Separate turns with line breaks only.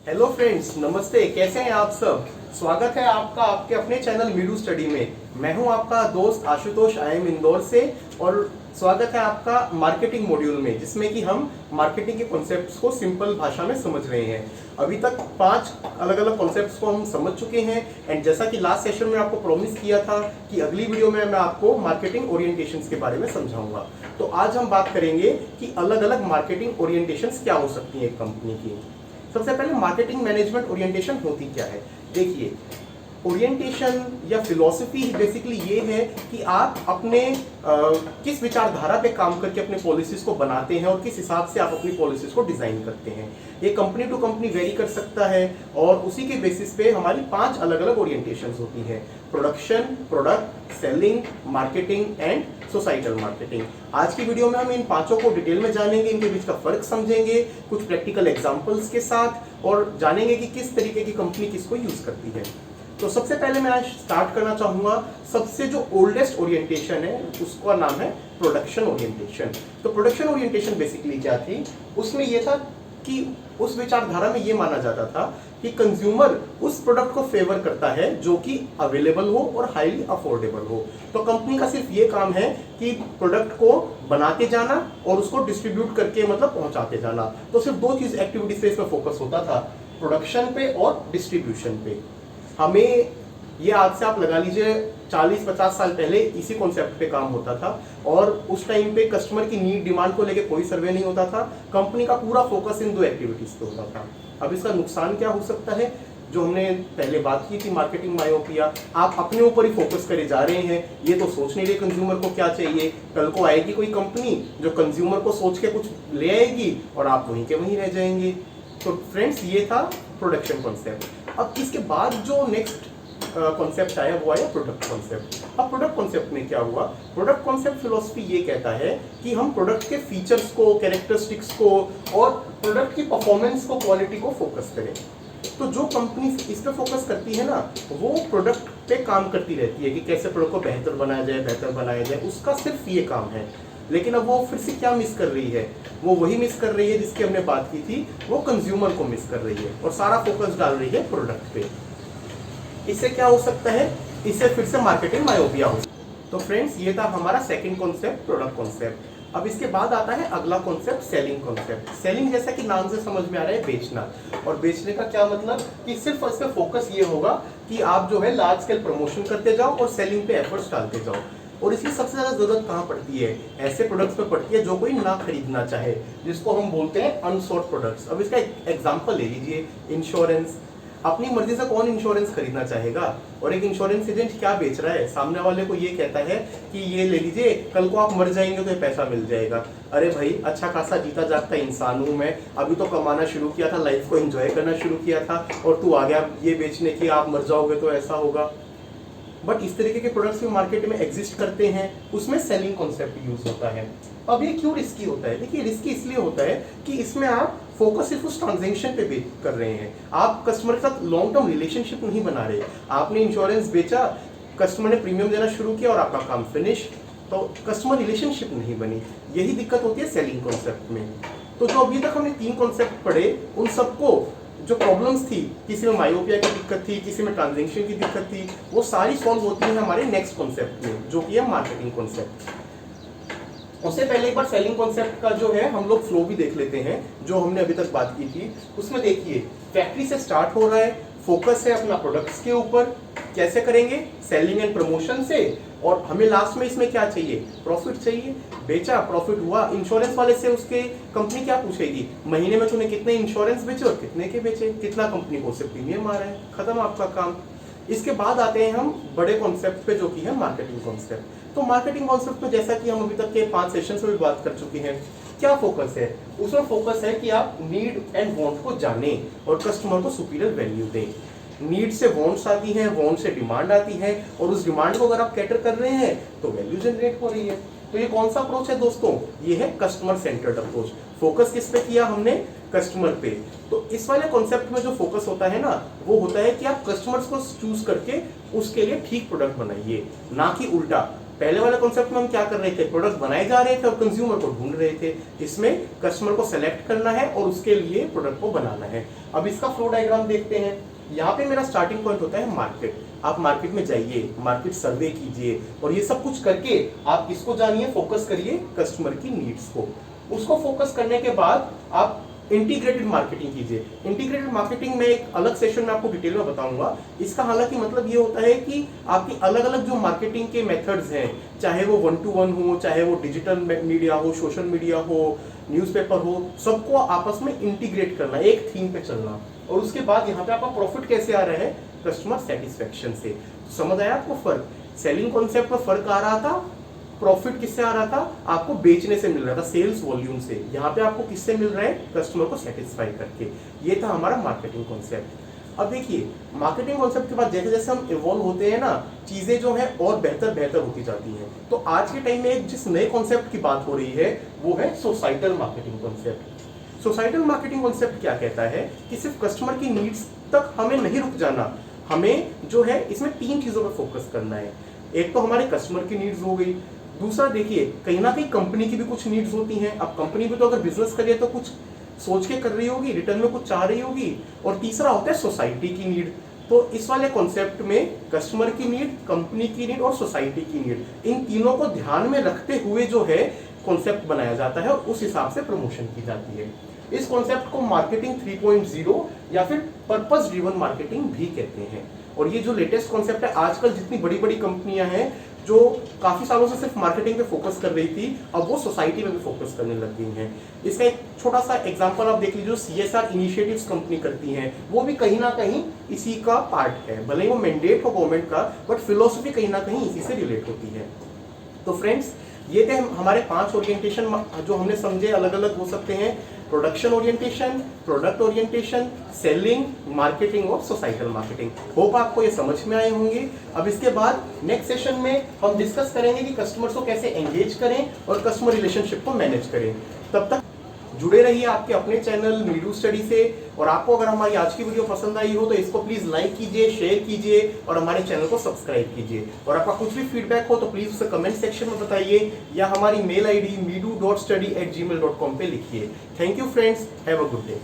Hello friends, नमस्ते। कैसे हैं आप सब? स्वागत है आपका आपके अपने चैनल मीडू स्टडी में। मैं हूं आपका दोस्त आशुतोष, आई एम इंदौर से। और स्वागत है आपका मार्केटिंग मॉड्यूल में, जिसमें कि हम मार्केटिंग के कॉन्सेप्ट्स को सिंपल भाषा में समझ रहे हैं। अभी तक 5 अलग अलग कॉन्सेप्ट्स को हम समझ चुके हैं। एंड जैसा कि लास्ट सेशन में आपको प्रॉमिस किया था कि अगली वीडियो में मैं आपको मार्केटिंग ओरिएंटेशंस के बारे में समझाऊंगा। तो आज हम बात करेंगे कि अलग अलग मार्केटिंग ओरिएंटेशंस क्या हो सकती है एक कंपनी की। सबसे पहले मार्केटिंग मैनेजमेंट ओरिएंटेशन होती क्या है? देखिए, ओरिएंटेशन या फिलॉसफी बेसिकली ये है कि आप अपने किस विचारधारा पे काम करके अपने पॉलिसीज को बनाते हैं और किस हिसाब से आप अपनी पॉलिसीज को डिजाइन करते हैं। ये कंपनी टू कंपनी वेरी कर सकता है और उसी के बेसिस पे हमारी 5 अलग अलग ओरिएंटेशंस होती हैं: production, product, selling, marketing and societal marketing. आज की वीडियो में हम इन पांचों को डिटेल में जानेंगे, इनके बीच का फर्क समझेंगे कुछ प्रैक्टिकल एग्जांपल्स के साथ, और जानेंगे कि किस तरीके की कंपनी किसको यूज करती है। तो सबसे पहले मैं आज स्टार्ट करना चाहूंगा, सबसे जो ओल्डेस्ट ओरिएंटेशन है उसका नाम है प्रोडक्शन ओरिएंटेशन। तो प्रोडक्शन ओरिएंटेशन बेसिकली क्या थी? उसमें यह था कि उस विचारधारा में यह माना जाता था कि कंज्यूमर उस प्रोडक्ट को फेवर करता है जो कि अवेलेबल हो और हाईली अफोर्डेबल हो। तो कंपनी का सिर्फ ये काम है कि प्रोडक्ट को बनाते जाना और उसको डिस्ट्रीब्यूट करके मतलब पहुंचाते जाना। तो सिर्फ 2 चीज एक्टिविटीज पे इसमें फोकस होता था, प्रोडक्शन पे और डिस्ट्रीब्यूशन पे। हमें ये आज से आप लगा लीजिए 40-50 साल पहले इसी कॉन्सेप्ट पे काम होता था, और उस टाइम पे कस्टमर की नीड डिमांड को लेके कोई सर्वे नहीं होता था। कंपनी का पूरा फोकस इन 2 एक्टिविटीज पे होता था। अब इसका नुकसान क्या हो सकता है? जो हमने पहले बात की थी, मार्केटिंग मायोपिया। आप अपने ऊपर ही फोकस करे जा रहे हैं, ये तो सोच नहीं रहे कंज्यूमर को क्या चाहिए। कल को आएगी कोई कंपनी जो कंज्यूमर को सोच के कुछ ले आएगी और आप वहीं के वहीं रह जाएंगे। तो फ्रेंड्स, ये था प्रोडक्शन कॉन्सेप्ट। अब इसके बाद जो नेक्स्ट कॉन्सेप्ट आया वो आया प्रोडक्ट कॉन्सेप्ट। अब प्रोडक्ट कॉन्सेप्ट में क्या हुआ? प्रोडक्ट कॉन्सेप्ट फिलॉसफी ये कहता है कि हम प्रोडक्ट के फीचर्स को, कैरेक्टरिस्टिक्स को और प्रोडक्ट की परफॉर्मेंस को, क्वालिटी को फोकस करें। तो जो कंपनी इस पे फोकस करती है ना, वो प्रोडक्ट पे काम करती रहती है कि कैसे प्रोडक्ट को बेहतर बनाया जाए, उसका सिर्फ ये काम है। लेकिन अब वो फिर से क्या मिस कर रही है? वो वही मिस कर रही है जिसकी हमने बात की थी, वो कंज्यूमर को मिस कर रही है और सारा फोकस डाल रही है प्रोडक्ट पे। इससे क्या हो सकता है? इससे फिर से मार्केटिंग मायोपिया हो। तो फ्रेंड्स, ये था हमारा सेकंड कॉन्सेप्ट, प्रोडक्ट कॉन्सेप्ट। अब इसके बाद आता है अगला कॉन्सेप्ट, सेलिंग कॉन्सेप्ट। सेलिंग जैसा कि नाम से समझ में आ रहा है, बेचना। और बेचने का क्या मतलब कि सिर्फ इस पे फोकस ये होगा कि आप जो है लार्ज स्केल प्रमोशन करते जाओ और सेलिंग पे एफर्ट्स डालते जाओ। और इसकी सबसे ज्यादा जरूरत कहाँ पड़ती है? ऐसे प्रोडक्ट्स पे पड़ती है जो कोई ना खरीदना चाहे, जिसको हम बोलते हैं अनसॉट प्रोडक्ट्स। अब इसका एग्जांपल ले लीजिए, इंश्योरेंस। अपनी मर्जी से कौन इंश्योरेंस खरीदना चाहेगा? और एक इंश्योरेंस एजेंट क्या बेच रहा है? सामने वाले को ये कहता है कि ये ले लीजिए, कल को आप मर जाएंगे तो ये पैसा मिल जाएगा। अरे भाई, अच्छा खासा जीता जागता इंसान हूं मैं, अभी तो कमाना शुरू किया था, लाइफ को एंजॉय करना शुरू किया था, और तू आ गया ये बेचने की आप मर जाओगे तो ऐसा होगा। बट इस तरीके के प्रोडक्ट्स भी मार्केट में एग्जिस्ट करते हैं, उसमें सेलिंग कॉन्सेप्ट यूज होता है। अब ये क्यों रिस्की होता है? देखिए, रिस्की इसलिए होता है कि इसमें आप फोकस सिर्फ उस ट्रांजैक्शन पे कर रहे हैं, आप कस्टमर के साथ लॉन्ग टर्म रिलेशनशिप नहीं बना रहे। आपने इंश्योरेंस बेचा, कस्टमर ने प्रीमियम देना शुरू किया और आपका काम फिनिश, तो कस्टमर रिलेशनशिप नहीं बनी। यही दिक्कत होती है सेलिंग कॉन्सेप्ट में। तो जो अभी तक हमने 3 कॉन्सेप्ट पढ़े, उन सबको जो प्रॉब्लम्स थी, किसी में मायोपिया की दिक्कत थी, किसी में ट्रांजैक्शन की दिक्कत थी, वो सारी सॉल्व होती है हमारे नेक्स्ट कॉन्सेप्ट में, जो कि है मार्केटिंग कॉन्सेप्ट। उससे पहले एक बार सेलिंग कॉन्सेप्ट का जो है हम लोग फ्लो भी देख लेते हैं, जो हमने अभी तक बात की थी। उसमें देखिए, फैक्ट्री से स्टार्ट हो रहा है, फोकस है अपना प्रोडक्ट्स के ऊपर। कैसे करेंगे? सेलिंग एंड प्रमोशन से। और हमें लास्ट में इसमें क्या चाहिए? प्रॉफिट चाहिए। बेचा, प्रॉफिट हुआ, इंश्योरेंस वाले से उसके कंपनी क्या पूछेगी? महीने में तूने कितने इंश्योरेंस बेचे और कितने के बेचे, कितना कंपनी को उससे प्रीमियम आ रहा है, खत्म आपका काम। इसके बाद आते हैं हम बड़े कॉन्सेप्ट पे, जो कि है मार्केटिंग कॉन्सेप्ट। तो मार्केटिंग कॉन्सेप्ट में जैसा कि हम अभी तक के 5 सेशंस में भी बात कर चुके हैं, क्या फोकस है? उसमें फोकस है कि आप नीड एंड वांट को जानें और कस्टमर को सुपीरियर वैल्यू दें। नीड से वांट्स आती हैं, वांट से डिमांड आती है, और उस डिमांड को अगर आप कैटर कर रहे हैं तो वैल्यू जनरेट हो रही है। तो ये कौन सा अप्रोच है दोस्तों? ये है कस्टमर सेंटर्ड अप्रोच। फोकस किस पे किया हमने? कस्टमर पे। तो इस वाले कॉन्सेप्ट में जो फोकस होता है ना, वो होता है कि आप कस्टमर्स को चूज करके उसके लिए ठीक प्रोडक्ट बनाइए, ना कि उल्टा। पहले वाले कॉन्सेप्ट में हम क्या कर रहे थे, प्रोडक्ट बनाए जा रहे थे और कंज्यूमर को ढूंढ रहे थे। इसमें कस्टमर को सेलेक्ट करना है और उसके लिए प्रोडक्ट को बनाना है। अब इसका फ्लो डायग्राम देखते हैं। यहाँ पे मेरा स्टार्टिंग पॉइंट होता है मार्केट। आप मार्केट में जाइए, मार्केट सर्वे कीजिए और ये सब कुछ करके आप किसको जानिए, फोकस करिए कस्टमर की नीड्स को। उसको फोकस करने के बाद आप इंटीग्रेटेड मार्केटिंग कीजिए। इंटीग्रेटेड मार्केटिंग में एक अलग सेशन में आपको डिटेल में बताऊंगा। इसका हालांकि मतलब ये होता है कि आपकी अलग अलग जो मार्केटिंग के मेथड्स हैं, चाहे वो 1 to 1 हो, चाहे वो डिजिटल मीडिया हो, सोशल मीडिया हो, न्यूज़पेपर हो, सबको आपस में इंटीग्रेट करना, एक थीम पे चलना। और उसके बाद यहाँ पे आपका प्रॉफिट कैसे आ रहा है, कस्टमर सेटिस्फेक्शन से। समझ आया आपको फर्क? सेलिंग कॉन्सेप्ट में फर्क आ रहा था, प्रॉफिट किससे आ रहा था, आपको बेचने से मिल रहा था, सेल्स वॉल्यूम से। यहाँ पे आपको किससे मिल रहा है, कस्टमर को सेटिस्फाई करके। ये था हमारा मार्केटिंग कॉन्सेप्ट। अब देखिए, मार्केटिंग कॉन्सेप्ट के बाद जैसे जैसे हम इवॉल्व होते हैं ना, चीजें जो है और बेहतर होती जाती हैं। तो आज के टाइम में जिस नए कॉन्सेप्ट की बात हो रही है वो है societal marketing concept. Societal marketing concept क्या कहता है कि सिर्फ कस्टमर की नीड्स तक हमें नहीं रुक जाना, हमें जो है इसमें 3 चीजों पर फोकस करना है। एक तो हमारे कस्टमर की नीड्स हो गई, दूसरा देखिए कहीं ना कहीं कंपनी की भी कुछ नीड्स होती हैं। अब कंपनी भी तो अगर बिजनेस करे तो कुछ सोच के कर रही होगी, रिटर्न में कुछ चाह रही होगी। और तीसरा होता है सोसाइटी की नीड। तो इस वाले कॉन्सेप्ट में कस्टमर की नीड, कंपनी की नीड और सोसाइटी की नीड, इन तीनों को ध्यान में रखते हुए जो है कॉन्सेप्ट बनाया जाता है और उस हिसाब से प्रमोशन की जाती है। इस कॉन्सेप्ट को मार्केटिंग 3.0 या फिर पर्पस ड्रिवन मार्केटिंग भी कहते हैं। और ये जो लेटेस्ट कॉन्सेप्ट है, आजकल जितनी बड़ी बड़ी कंपनियां हैं जो काफी सालों से सिर्फ मार्केटिंग पे फोकस कर रही थी, अब वो सोसाइटी में भी फोकस करने लग गई हैं। इसका एक छोटा सा एग्जांपल आप देख लीजिए, जो CSR इनिशिएटिव्स कंपनी करती हैं, वो भी कहीं ना कहीं इसी का पार्ट है। भले ही वो मैंडेट हो गवर्नमेंट का, बट फिलोसफी कहीं ना कहीं इसी से रिलेट होती है। तो फ्रेंड्स, ये थे हमारे 5 ओरिएंटेशन जो हमने समझे। अलग अलग हो सकते हैं, production orientation, product orientation, selling, marketing और सोसाइटल मार्केटिंग। होप आपको ये समझ में आए होंगे। अब इसके बाद नेक्स्ट सेशन में हम डिस्कस करेंगे कि कस्टमर्स को कैसे एंगेज करें और कस्टमर रिलेशनशिप को मैनेज करें। तब तक जुड़े रहिए आपके अपने चैनल मीडू स्टडी से। और आपको अगर हमारी आज की वीडियो पसंद आई हो तो इसको प्लीज लाइक कीजिए, शेयर कीजिए और हमारे चैनल को सब्सक्राइब कीजिए। और आपका कुछ भी फीडबैक हो तो प्लीज उसे कमेंट सेक्शन में बताइए या हमारी मेल ID meedu.study@gmail.com पे लिखिए। Thank you friends, have a good day.